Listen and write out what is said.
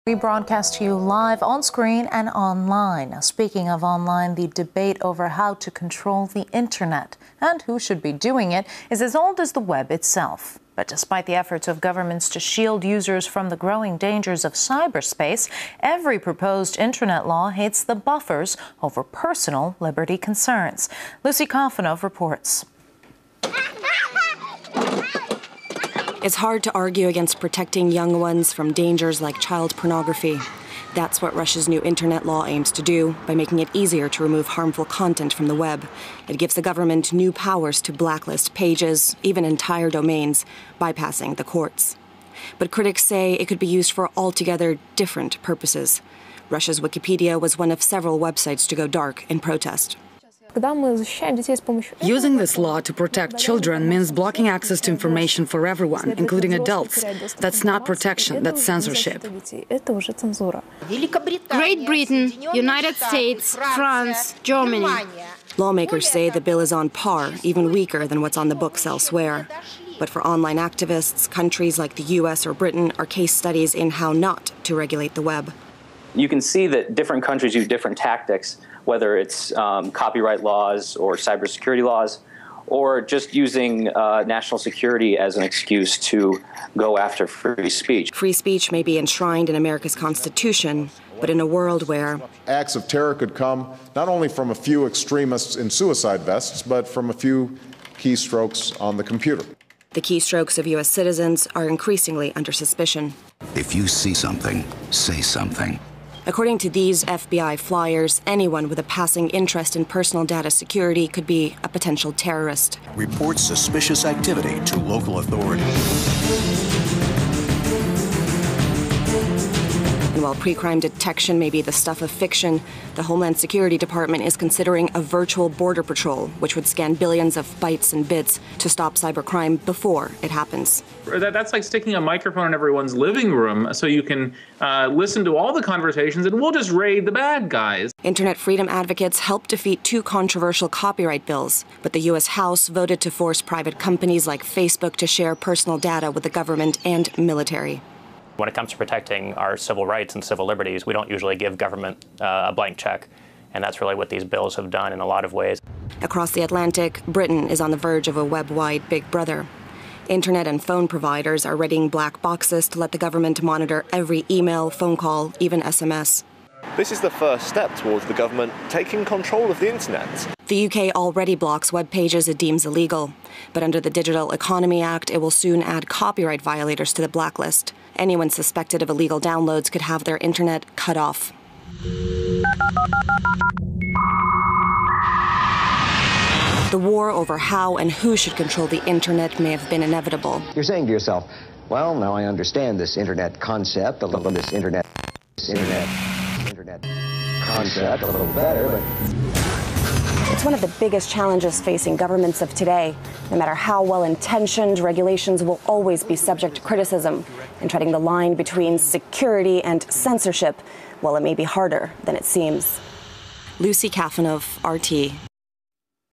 We broadcast to you live on screen and online. Now, speaking of online, the debate over how to control the internet and who should be doing it is as old as the web itself. But despite the efforts of governments to shield users from the growing dangers of cyberspace, every proposed internet law hits the buffers over personal liberty concerns. Lucy Kafanov reports. It's hard to argue against protecting young ones from dangers like child pornography. That's what Russia's new internet law aims to do by making it easier to remove harmful content from the web. It gives the government new powers to blacklist pages, even entire domains, bypassing the courts. But critics say it could be used for altogether different purposes. Russia's Wikipedia was one of several websites to go dark in protest. Using this law to protect children means blocking access to information for everyone, including adults. That's not protection, that's censorship. Great Britain, United States, France, Germany. Lawmakers say the bill is on par, even weaker than what's on the books elsewhere. But for online activists, countries like the US or Britain are case studies in how not to regulate the web. You can see that different countries use different tactics, whether it's copyright laws or cybersecurity laws, or just using national security as an excuse to go after free speech. Free speech may be enshrined in America's Constitution, but in a world where acts of terror could come not only from a few extremists in suicide vests, but from a few keystrokes on the computer. The keystrokes of U.S. citizens are increasingly under suspicion. If you see something, say something. According to these FBI flyers, anyone with a passing interest in personal data security could be a potential terrorist. Report suspicious activity to local authorities. And while pre-crime detection may be the stuff of fiction, the Homeland Security Department is considering a virtual border patrol, which would scan billions of bytes and bits to stop cybercrime before it happens. That's like sticking a microphone in everyone's living room so you can listen to all the conversations and we'll just raid the bad guys. Internet freedom advocates helped defeat two controversial copyright bills, but the U.S. House voted to force private companies like Facebook to share personal data with the government and military. When it comes to protecting our civil rights and civil liberties, we don't usually give government a blank check. And that's really what these bills have done in a lot of ways. Across the Atlantic, Britain is on the verge of a web-wide Big Brother. Internet and phone providers are readying black boxes to let the government monitor every email, phone call, even SMS. This is the first step towards the government taking control of the internet. The UK already blocks web pages it deems illegal. But under the Digital Economy Act, it will soon add copyright violators to the blacklist. Anyone suspected of illegal downloads could have their internet cut off. The war over how and who should control the internet may have been inevitable. You're saying to yourself, well, now I understand this internet concept, this internet concept a little better, but it's one of the biggest challenges facing governments of today. No matter how well-intentioned, regulations will always be subject to criticism, and treading the line between security and censorship, well, it may be harder than it seems. Lucy Kafanov, RT.